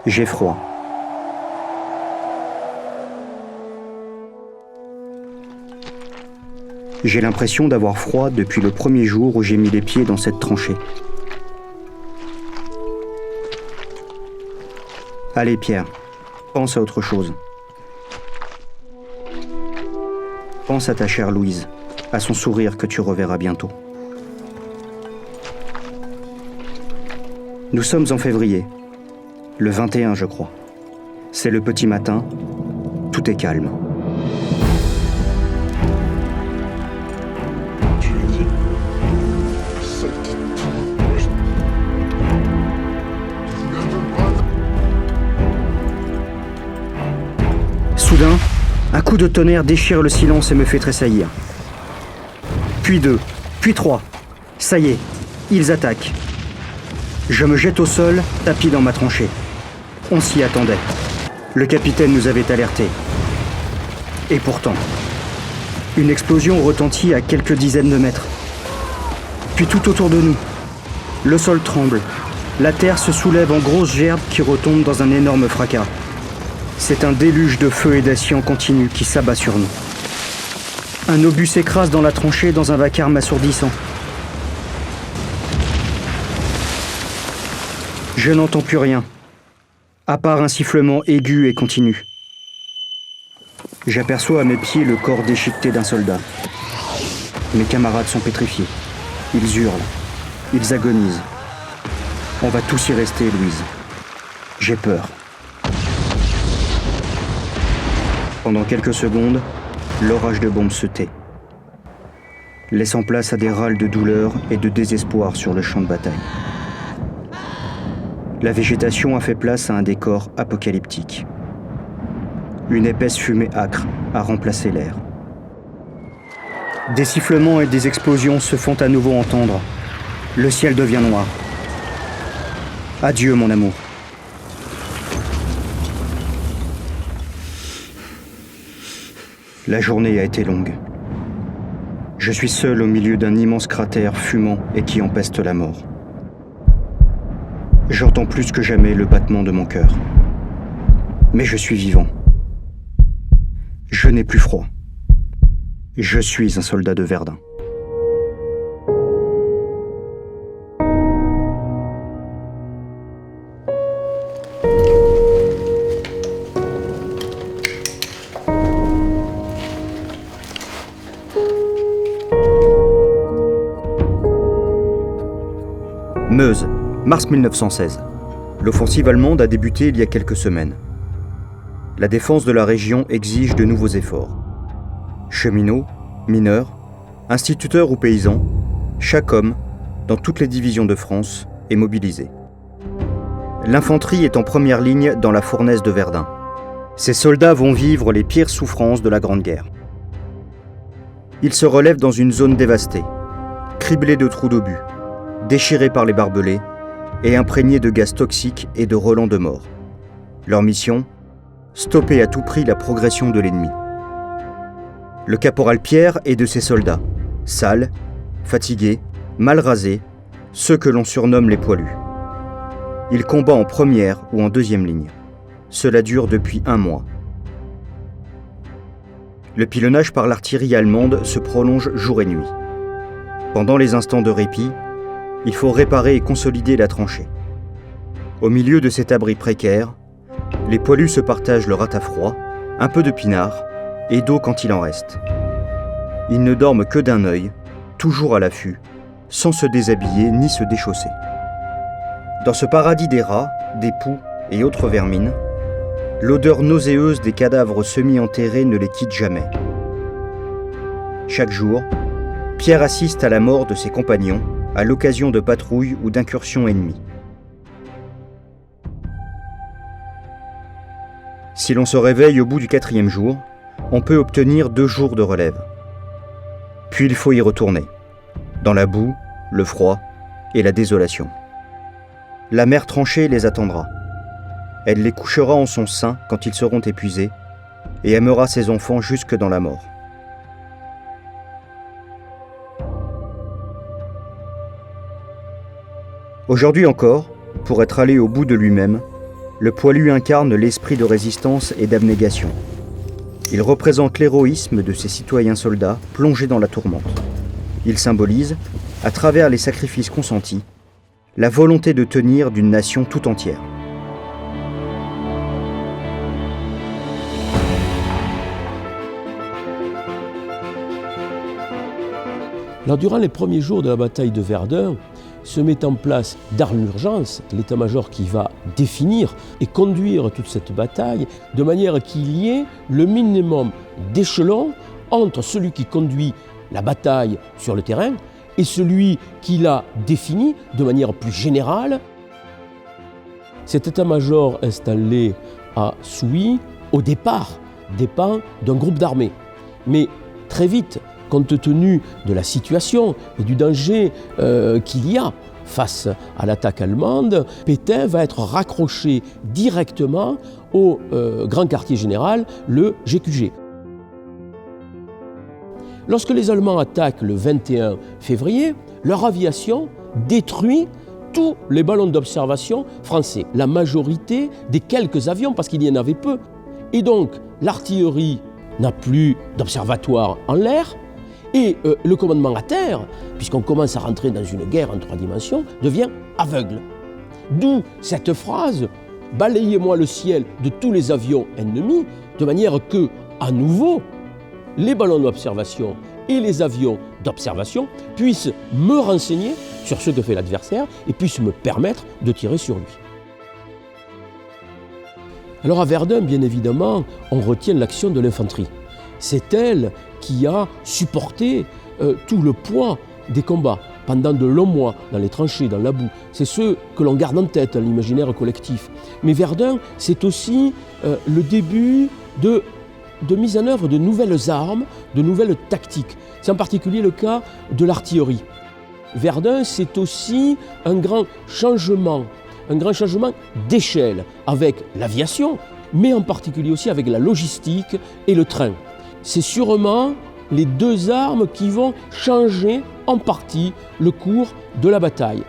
J'ai froid. J'ai l'impression d'avoir froid depuis le premier jour où j'ai mis les pieds dans cette tranchée. Allez Pierre, pense à autre chose. Pense à ta chère Louise, à son sourire que tu reverras bientôt. Nous sommes en février, le 21 je crois. C'est le petit matin, tout est calme. Soudain, un coup de tonnerre déchire le silence et me fait tressaillir. Puis 2, puis 3. Ça y est, ils attaquent. Je me jette au sol, tapis dans ma tranchée. On s'y attendait. Le capitaine nous avait alertés. Et pourtant, une explosion retentit à quelques dizaines de mètres. Puis tout autour de nous, le sol tremble. La terre se soulève en grosses gerbes qui retombent dans un énorme fracas. C'est un déluge de feu et d'acier en continu qui s'abat sur nous. Un obus s'écrase dans la tranchée dans un vacarme assourdissant. Je n'entends plus rien, à part un sifflement aigu et continu. J'aperçois à mes pieds le corps déchiqueté d'un soldat. Mes camarades sont pétrifiés. Ils hurlent, ils agonisent. On va tous y rester, Louise. J'ai peur. Pendant quelques secondes, l'orage de bombes se tait, laissant place à des râles de douleur et de désespoir sur le champ de bataille. La végétation a fait place à un décor apocalyptique. Une épaisse fumée âcre a remplacé l'air. Des sifflements et des explosions se font à nouveau entendre. Le ciel devient noir. Adieu, mon amour. La journée a été longue. Je suis seul au milieu d'un immense cratère fumant et qui empeste la mort. J'entends plus que jamais le battement de mon cœur. Mais je suis vivant. Je n'ai plus froid. Je suis un soldat de Verdun. Meuse, mars 1916. L'offensive allemande a débuté il y a quelques semaines. La défense de la région exige de nouveaux efforts. Cheminots, mineurs, instituteurs ou paysans, chaque homme, dans toutes les divisions de France, est mobilisé. L'infanterie est en première ligne dans la fournaise de Verdun. Ces soldats vont vivre les pires souffrances de la Grande Guerre. Ils se relèvent dans une zone dévastée, criblée de trous d'obus, déchirés par les barbelés et imprégnés de gaz toxiques et de relents de mort. Leur mission ? Stopper à tout prix la progression de l'ennemi. Le caporal Pierre est de ces soldats, sales, fatigués, mal rasés, ceux que l'on surnomme les poilus. Il combat en première ou en deuxième ligne. Cela dure depuis 1 mois. Le pilonnage par l'artillerie allemande se prolonge jour et nuit. Pendant les instants de répit, il faut réparer et consolider la tranchée. Au milieu de cet abri précaire, les poilus se partagent le rate-à-froid, un peu de pinard et d'eau quand il en reste. Ils ne dorment que d'un œil, toujours à l'affût, sans se déshabiller ni se déchausser. Dans ce paradis des rats, des poux et autres vermines, l'odeur nauséeuse des cadavres semi-enterrés ne les quitte jamais. Chaque jour, Pierre assiste à la mort de ses compagnons à l'occasion de patrouilles ou d'incursions ennemies. Si l'on se réveille au bout du 4e jour, on peut obtenir 2 jours de relève. Puis il faut y retourner, dans la boue, le froid et la désolation. La mère tranchée les attendra. Elle les couchera en son sein quand ils seront épuisés et aimera ses enfants jusque dans la mort. Aujourd'hui encore, pour être allé au bout de lui-même, le poilu incarne l'esprit de résistance et d'abnégation. Il représente l'héroïsme de ces citoyens soldats plongés dans la tourmente. Il symbolise, à travers les sacrifices consentis, la volonté de tenir d'une nation tout entière. Alors, durant les premiers jours de la bataille de Verdun, se met en place d'armes d'urgence, l'état-major qui va définir et conduire toute cette bataille de manière qu'il y ait le minimum d'échelons entre celui qui conduit la bataille sur le terrain et celui qui l'a défini de manière plus générale. Cet état-major installé à Souilly, au départ, dépend d'un groupe d'armées. Mais très vite, compte tenu de la situation et du danger qu'il y a face à l'attaque allemande, Pétain va être raccroché directement au grand quartier général, le GQG. Lorsque les Allemands attaquent le 21 février, leur aviation détruit tous les ballons d'observation français, la majorité des quelques avions, parce qu'il y en avait peu. Et donc, l'artillerie n'a plus d'observatoire en l'air, et le commandement à terre, puisqu'on commence à rentrer dans une guerre en 3 dimensions, devient aveugle. D'où cette phrase « Balayez-moi le ciel de tous les avions ennemis », de manière que, à nouveau, les ballons d'observation et les avions d'observation puissent me renseigner sur ce que fait l'adversaire et puissent me permettre de tirer sur lui. Alors à Verdun, bien évidemment, on retient l'action de l'infanterie. C'est elle qui a supporté tout le poids des combats pendant de longs mois dans les tranchées, dans la boue. C'est ce que l'on garde en tête dans l'imaginaire collectif. Mais Verdun, c'est aussi le début de mise en œuvre de nouvelles armes, de nouvelles tactiques. C'est en particulier le cas de l'artillerie. Verdun, c'est aussi un grand changement d'échelle avec l'aviation, mais en particulier aussi avec la logistique et le train. C'est sûrement les 2 armes qui vont changer en partie le cours de la bataille.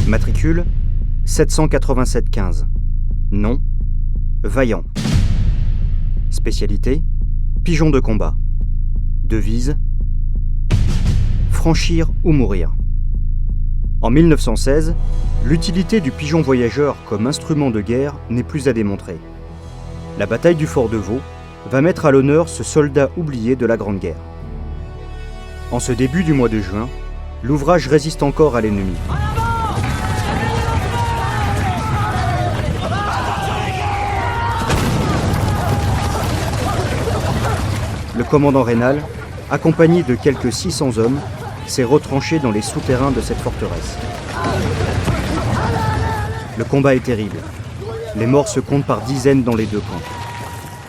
Matricule 78715. Nom, Vaillant. Spécialité, pigeon de combat. Devise, franchir ou mourir. En 1916, l'utilité du pigeon voyageur comme instrument de guerre n'est plus à démontrer. La bataille du Fort de Vaux va mettre à l'honneur ce soldat oublié de la Grande Guerre. En ce début du mois de juin, l'ouvrage résiste encore à l'ennemi. Le commandant Raynal, accompagné de quelques 600 hommes, s'est retranché dans les souterrains de cette forteresse. Le combat est terrible. Les morts se comptent par dizaines dans les deux camps.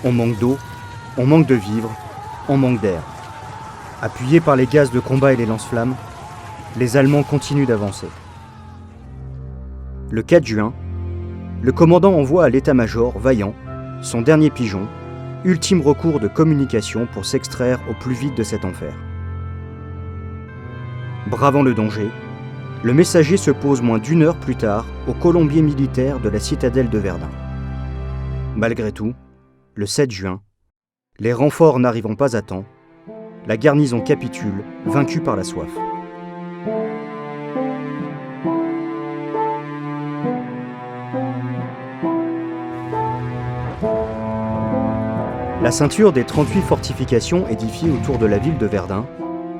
On manque d'eau, on manque de vivres, on manque d'air. Appuyés par les gaz de combat et les lance-flammes, les Allemands continuent d'avancer. Le 4 juin, le commandant envoie à l'état-major Vaillant son dernier pigeon, ultime recours de communication pour s'extraire au plus vite de cet enfer. Bravant le danger, le messager se pose moins d'une heure plus tard au colombier militaire de la citadelle de Verdun. Malgré tout, le 7 juin, les renforts n'arrivant pas à temps, la garnison capitule, vaincue par la soif. La ceinture des 38 fortifications édifiées autour de la ville de Verdun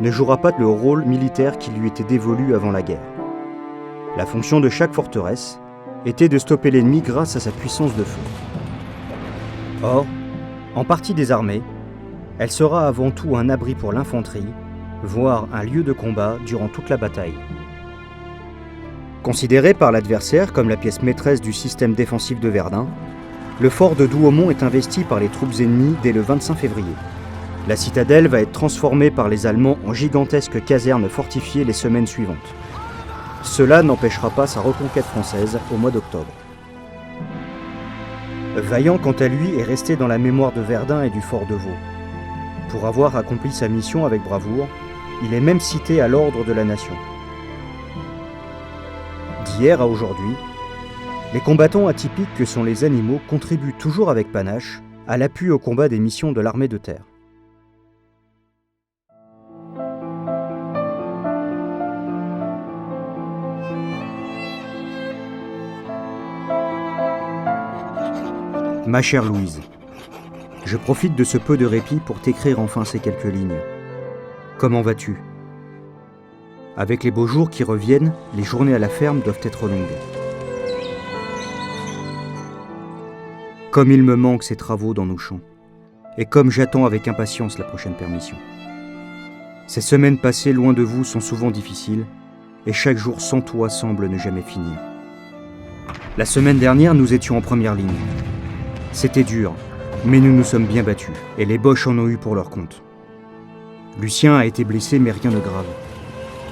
ne jouera pas le rôle militaire qui lui était dévolu avant la guerre. La fonction de chaque forteresse était de stopper l'ennemi grâce à sa puissance de feu. Or, en partie désarmée, elle sera avant tout un abri pour l'infanterie, voire un lieu de combat durant toute la bataille. Considéré par l'adversaire comme la pièce maîtresse du système défensif de Verdun, le fort de Douaumont est investi par les troupes ennemies dès le 25 février. La citadelle va être transformée par les Allemands en gigantesque caserne fortifiée les semaines suivantes. Cela n'empêchera pas sa reconquête française au mois d'octobre. Vaillant, quant à lui, est resté dans la mémoire de Verdun et du fort de Vaux. Pour avoir accompli sa mission avec bravoure, il est même cité à l'ordre de la Nation. D'hier à aujourd'hui, les combattants atypiques que sont les animaux contribuent toujours avec panache à l'appui au combat des missions de l'armée de terre. Ma chère Louise, je profite de ce peu de répit pour t'écrire enfin ces quelques lignes. Comment vas-tu ? Avec les beaux jours qui reviennent, les journées à la ferme doivent être longues. Comme il me manque ces travaux dans nos champs, et comme j'attends avec impatience la prochaine permission. Ces semaines passées loin de vous sont souvent difficiles, et chaque jour sans toi semble ne jamais finir. La semaine dernière, nous étions en première ligne. C'était dur, mais nous nous sommes bien battus, et les Boches en ont eu pour leur compte. Lucien a été blessé, mais rien de grave.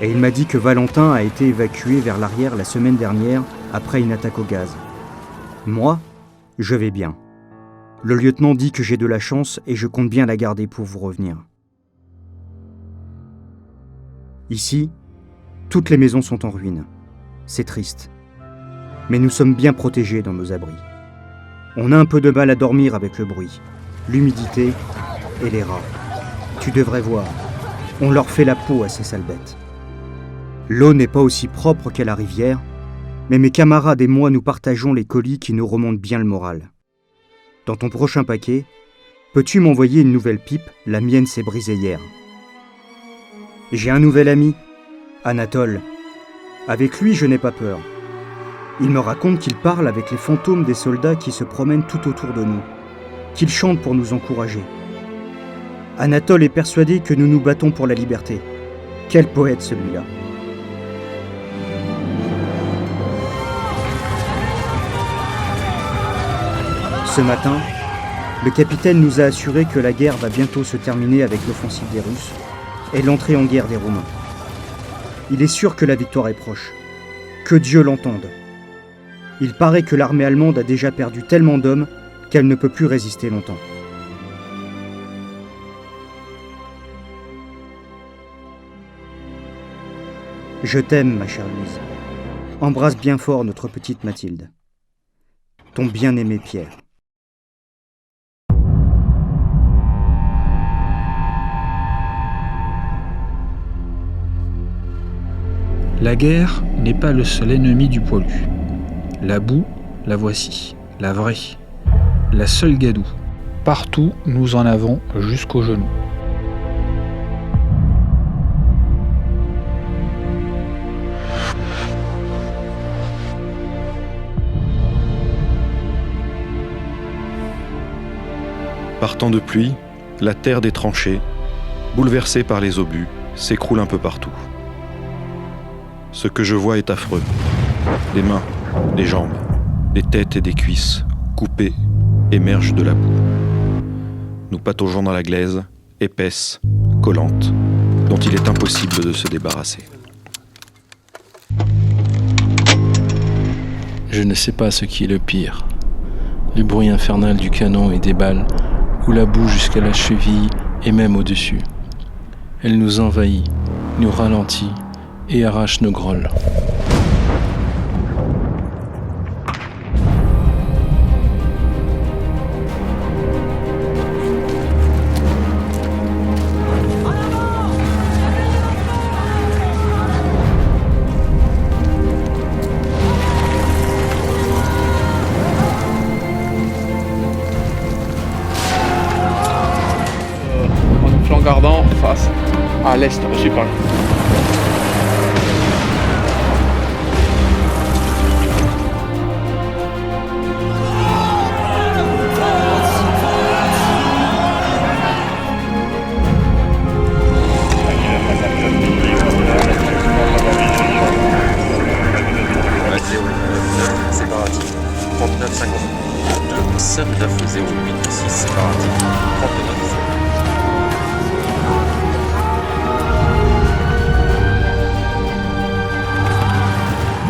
Et il m'a dit que Valentin a été évacué vers l'arrière la semaine dernière après une attaque au gaz. Moi, je vais bien. Le lieutenant dit que j'ai de la chance et je compte bien la garder pour vous revenir. Ici, toutes les maisons sont en ruine. C'est triste. Mais nous sommes bien protégés dans nos abris. On a un peu de mal à dormir avec le bruit, l'humidité et les rats. Tu devrais voir, on leur fait la peau à ces sales bêtes. L'eau n'est pas aussi propre qu'à la rivière, mais mes camarades et moi nous partageons les colis qui nous remontent bien le moral. Dans ton prochain paquet, peux-tu m'envoyer une nouvelle pipe ? La mienne s'est brisée hier. J'ai un nouvel ami, Anatole. Avec lui, je n'ai pas peur. Il me raconte qu'il parle avec les fantômes des soldats qui se promènent tout autour de nous, qu'il chante pour nous encourager. Anatole est persuadé que nous nous battons pour la liberté. Quel poète celui-là! Ce matin, le capitaine nous a assuré que la guerre va bientôt se terminer avec l'offensive des Russes et l'entrée en guerre des Romains. Il est sûr que la victoire est proche. Que Dieu l'entende. Il paraît que l'armée allemande a déjà perdu tellement d'hommes qu'elle ne peut plus résister longtemps. Je t'aime, ma chère Louise. Embrasse bien fort notre petite Mathilde. ton bien-aimé Pierre. La guerre n'est pas le seul ennemi du poilu. La boue, la voici, la vraie, la seule gadoue. Partout, nous en avons jusqu'aux genoux. Par temps de pluie, la terre des tranchées, bouleversée par les obus, s'écroule un peu partout. Ce que je vois est affreux. Des mains, des jambes, des têtes et des cuisses, coupées, émergent de la boue. Nous pataugeons dans la glaise, épaisse, collante, dont il est impossible de se débarrasser. Je ne sais pas ce qui est le pire. Le bruit infernal du canon et des balles, ou la boue jusqu'à la cheville et même au-dessus. Elle nous envahit, nous ralentit et arrache nos grolles. Flanc gardant face à l'est, j'ai pas. Séparatiste 39 52 5908 6 séparatiste 39.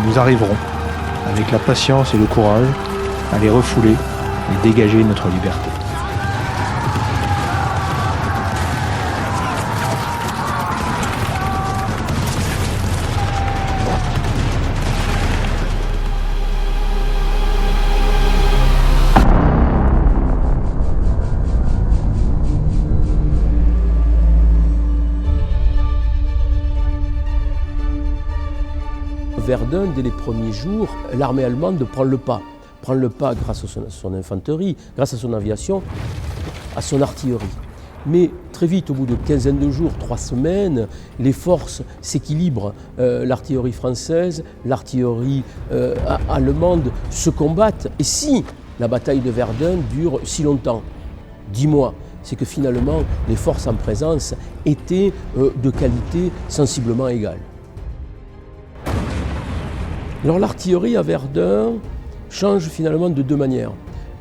Nous arriverons, avec la patience et le courage, à les refouler et dégager notre liberté. Verdun, dès les premiers jours, l'armée allemande prend le pas. Prend le pas grâce à son infanterie, grâce à son aviation, à son artillerie. Mais très vite, au bout de quinzaine de jours, 3 semaines, les forces s'équilibrent. L'artillerie française, l'artillerie allemande se combattent. Et si la bataille de Verdun dure si longtemps, 10 mois, c'est que finalement, les forces en présence étaient de qualité sensiblement égale. Alors l'artillerie à Verdun change finalement de 2 manières.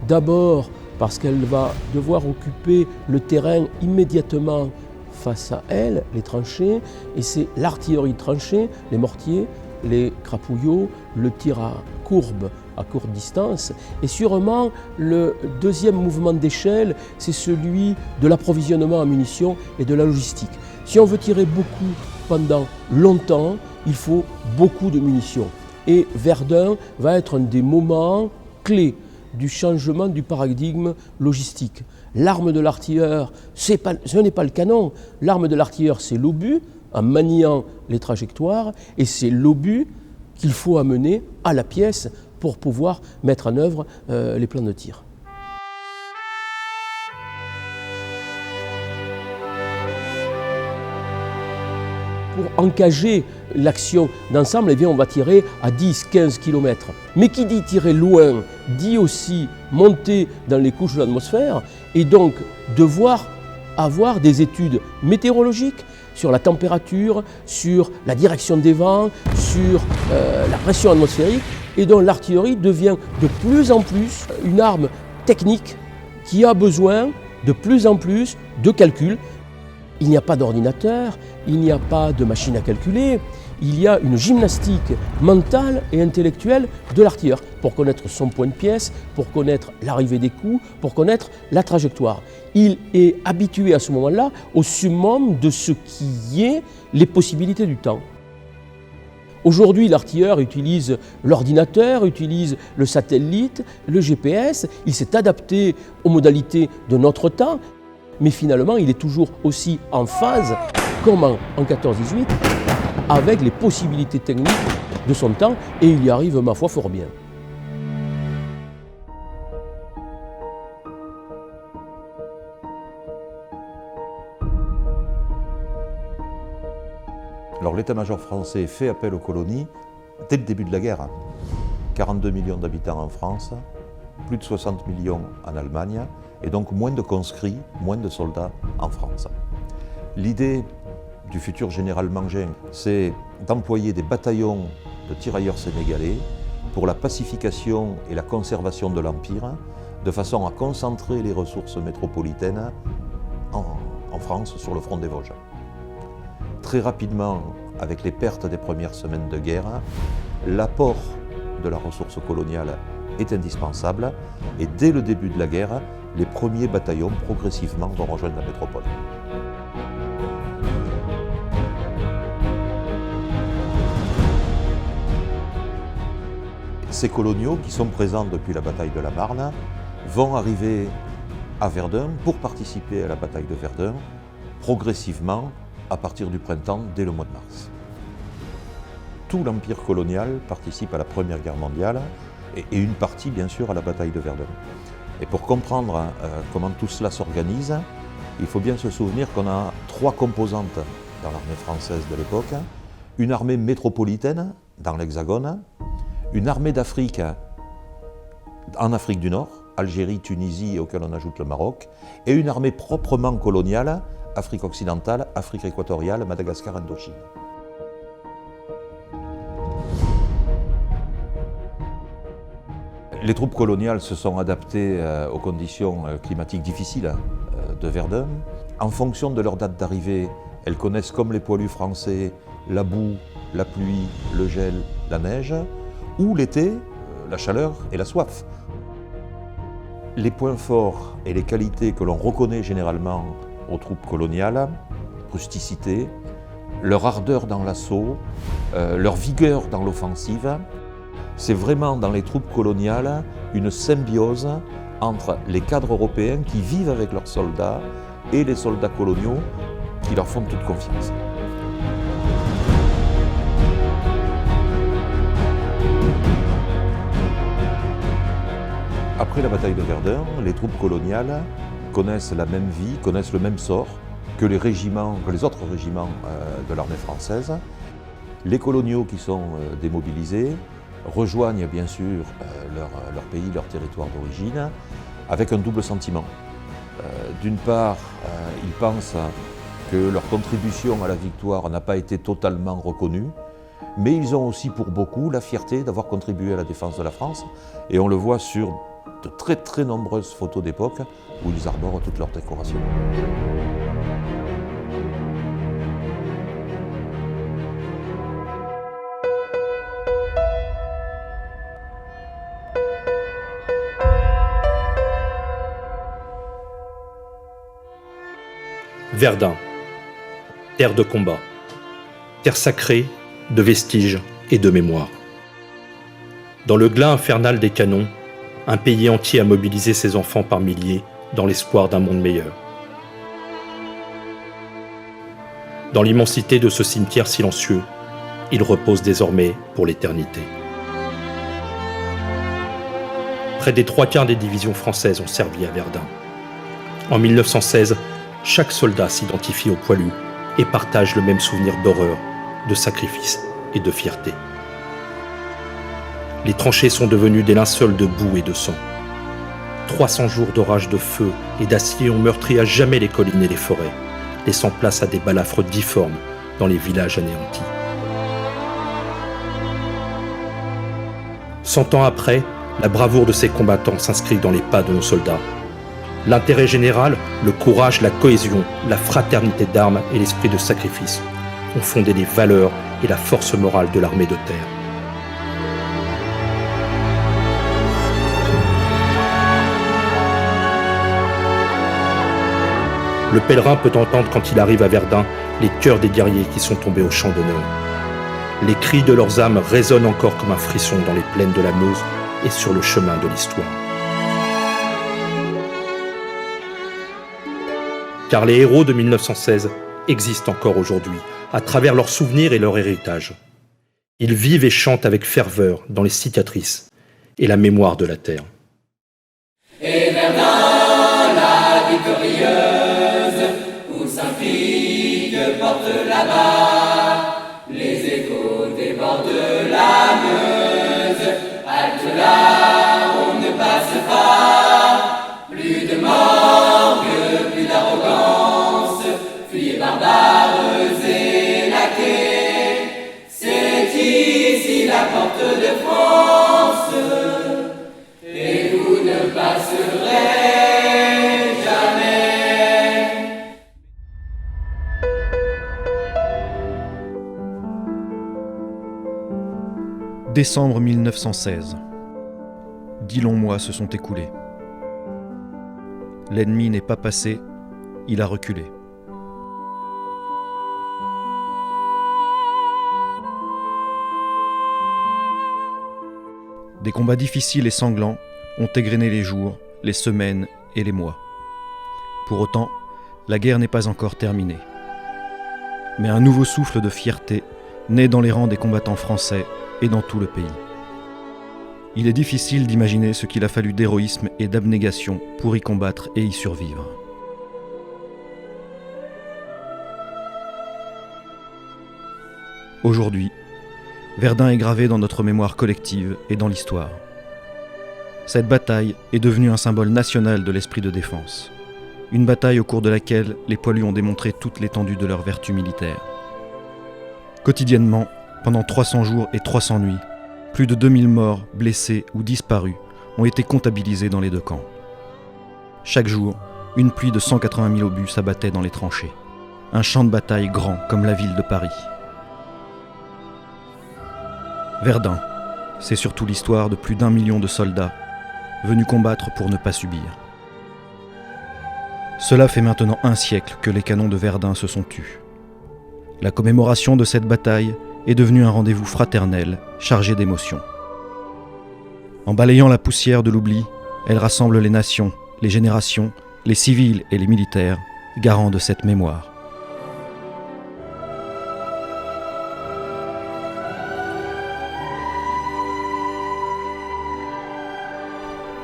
D'abord parce qu'elle va devoir occuper le terrain immédiatement face à elle, les tranchées, et c'est l'artillerie de tranchées, les mortiers, les crapouillots, le tir à courbe à courte distance. Et sûrement, le deuxième mouvement d'échelle, c'est celui de l'approvisionnement en munitions et de la logistique. Si on veut tirer beaucoup pendant longtemps, il faut beaucoup de munitions. Et Verdun va être un des moments clés du changement du paradigme logistique. L'arme de l'artilleur, ce n'est pas le canon. L'arme de l'artilleur, c'est l'obus, en maniant les trajectoires, et c'est l'obus qu'il faut amener à la pièce pour pouvoir mettre en œuvre les plans de tir. Pour encager l'action d'ensemble, eh bien, on va tirer à 10-15 km. Mais qui dit tirer loin, dit aussi monter dans les couches de l'atmosphère et donc devoir avoir des études météorologiques sur la température, sur la direction des vents, sur la pression atmosphérique. Et donc l'artillerie devient de plus en plus une arme technique qui a besoin de plus en plus de calculs. Il n'y a pas d'ordinateur, il n'y a pas de machine à calculer, il y a une gymnastique mentale et intellectuelle de l'artilleur pour connaître son point de pièce, pour connaître l'arrivée des coups, pour connaître la trajectoire. Il est habitué à ce moment-là au summum de ce qui est les possibilités du temps. Aujourd'hui, l'artilleur utilise l'ordinateur, utilise le satellite, le GPS. Il s'est adapté aux modalités de notre temps, mais finalement, il est toujours aussi en phase, comme en 14-18, avec les possibilités techniques de son temps, et il y arrive, ma foi, fort bien. Alors l'état-major français fait appel aux colonies dès le début de la guerre. 42 millions d'habitants en France, plus de 60 millions en Allemagne, et donc moins de conscrits, moins de soldats en France. L'idée du futur général Mangin, c'est d'employer des bataillons de tirailleurs sénégalais pour la pacification et la conservation de l'Empire, de façon à concentrer les ressources métropolitaines en France, sur le front des Vosges. Très rapidement, avec les pertes des premières semaines de guerre, l'apport de la ressource coloniale est indispensable, et dès le début de la guerre, les premiers bataillons progressivement vont rejoindre la métropole. Ces coloniaux, qui sont présents depuis la bataille de la Marne, vont arriver à Verdun pour participer à la bataille de Verdun, progressivement, à partir du printemps, dès le mois de mars. Tout l'empire colonial participe à la Première Guerre mondiale et une partie, bien sûr, à la bataille de Verdun. Et pour comprendre comment tout cela s'organise, il faut bien se souvenir qu'on a 3 composantes dans l'armée française de l'époque. Une armée métropolitaine dans l'Hexagone, une armée d'Afrique en Afrique du Nord, Algérie, Tunisie, et auquel on ajoute le Maroc, et une armée proprement coloniale, Afrique occidentale, Afrique équatoriale, Madagascar, Indochine. Les troupes coloniales se sont adaptées aux conditions climatiques difficiles de Verdun. En fonction de leur date d'arrivée, elles connaissent, comme les poilus français, la boue, la pluie, le gel, la neige, ou l'été, la chaleur et la soif. Les points forts et les qualités que l'on reconnaît généralement aux troupes coloniales, rusticité, leur ardeur dans l'assaut, leur vigueur dans l'offensive, c'est vraiment dans les troupes coloniales une symbiose entre les cadres européens qui vivent avec leurs soldats et les soldats coloniaux qui leur font toute confiance. Après la bataille de Verdun, les troupes coloniales connaissent la même vie, connaissent le même sort que les autres régiments de l'armée française. Les coloniaux qui sont démobilisés rejoignent bien sûr leur pays, leur territoire d'origine, avec un double sentiment. D'une part, ils pensent que leur contribution à la victoire n'a pas été totalement reconnue, mais ils ont aussi pour beaucoup la fierté d'avoir contribué à la défense de la France, et on le voit sur de très très nombreuses photos d'époque où ils arborent toutes leurs décorations. Verdun, terre de combat, terre sacrée de vestiges et de mémoire. Dans le glas infernal des canons, un pays entier a mobilisé ses enfants par milliers dans l'espoir d'un monde meilleur. Dans l'immensité de ce cimetière silencieux, il repose désormais pour l'éternité. Près des 3/4 des divisions françaises ont servi à Verdun. En 1916, chaque soldat s'identifie au poilu et partage le même souvenir d'horreur, de sacrifice et de fierté. Les tranchées sont devenues des linceuls de boue et de sang. 300 jours d'orage de feu et d'acier ont meurtri à jamais les collines et les forêts, laissant place à des balafres difformes dans les villages anéantis. 100 ans après, la bravoure de ces combattants s'inscrit dans les pas de nos soldats. L'intérêt général, le courage, la cohésion, la fraternité d'armes et l'esprit de sacrifice ont fondé les valeurs et la force morale de l'armée de terre. Le pèlerin peut entendre quand il arrive à Verdun les chœurs des guerriers qui sont tombés au champ d'honneur. les cris de leurs âmes résonnent encore comme un frisson dans les plaines de la Meuse et sur le chemin de l'histoire. Car les héros de 1916 existent encore aujourd'hui, à travers leurs souvenirs et leur héritage. Ils vivent et chantent avec ferveur dans les cicatrices et la mémoire de la terre. Et Verdun, la victorieuse, où Saint-Flique porte là-bas, les échos des bords de la Meuse, halte là, on ne passe pas, plus de morgue, plus d'arrogance, fuyez barbares et laquais, c'est ici la porte de France, et vous ne passerez jamais. Décembre 1916. 10 longs mois se sont écoulés. L'ennemi n'est pas passé, il a reculé. Des combats difficiles et sanglants ont égrené les jours, les semaines et les mois. Pour autant, la guerre n'est pas encore terminée. Mais un nouveau souffle de fierté naît dans les rangs des combattants français et dans tout le pays. Il est difficile d'imaginer ce qu'il a fallu d'héroïsme et d'abnégation pour y combattre et y survivre. Aujourd'hui, Verdun est gravé dans notre mémoire collective et dans l'histoire. Cette bataille est devenue un symbole national de l'esprit de défense. Une bataille au cours de laquelle les poilus ont démontré toute l'étendue de leur vertu militaire. Quotidiennement, pendant 300 jours et 300 nuits, plus de 2000 morts, blessés ou disparus ont été comptabilisés dans les deux camps. Chaque jour, une pluie de 180 000 obus s'abattait dans les tranchées. Un champ de bataille grand comme la ville de Paris. Verdun, c'est surtout l'histoire de plus d'1 million de soldats venus combattre pour ne pas subir. Cela fait maintenant 1 siècle que les canons de Verdun se sont tus. La commémoration de cette bataille est devenue un rendez-vous fraternel, chargé d'émotions. En balayant la poussière de l'oubli, elle rassemble les nations, les générations, les civils et les militaires, garants de cette mémoire.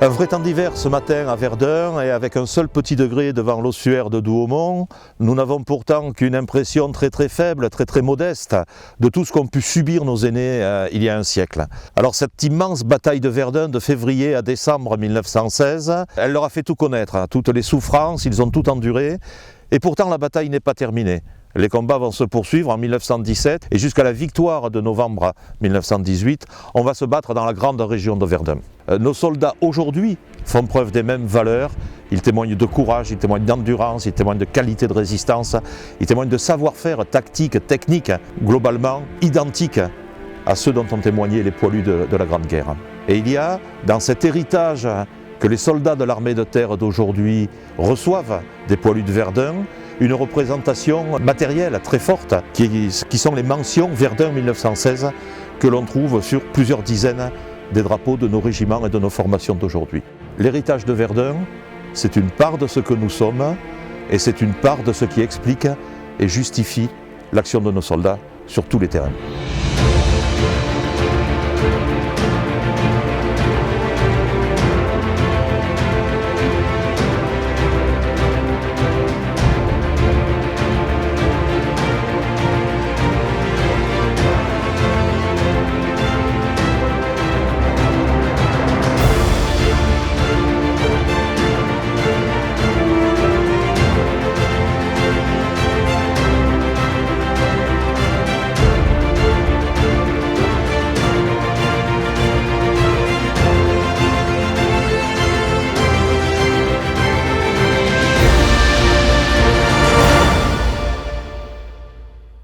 Un vrai temps d'hiver ce matin à Verdun et avec un seul petit degré devant l'ossuaire de Douaumont, nous n'avons pourtant qu'une impression très faible, très modeste de tout ce qu'ont pu subir nos aînés il y a 1 siècle. Alors cette immense bataille de Verdun de février à décembre 1916, elle leur a fait tout connaître, toutes les souffrances, ils ont tout enduré et pourtant la bataille n'est pas terminée. Les combats vont se poursuivre en 1917 et jusqu'à la victoire de novembre 1918, on va se battre dans la grande région de Verdun. Nos soldats aujourd'hui font preuve des mêmes valeurs, ils témoignent de courage, ils témoignent d'endurance, ils témoignent de qualité de résistance, ils témoignent de savoir-faire tactique, technique, globalement identique à ceux dont ont témoigné les poilus de la Grande Guerre. Et il y a dans cet héritage que les soldats de l'armée de terre d'aujourd'hui reçoivent des poilus de Verdun, une représentation matérielle très forte qui sont les mentions Verdun 1916 que l'on trouve sur plusieurs dizaines des drapeaux de nos régiments et de nos formations d'aujourd'hui. L'héritage de Verdun, c'est une part de ce que nous sommes et c'est une part de ce qui explique et justifie l'action de nos soldats sur tous les terrains.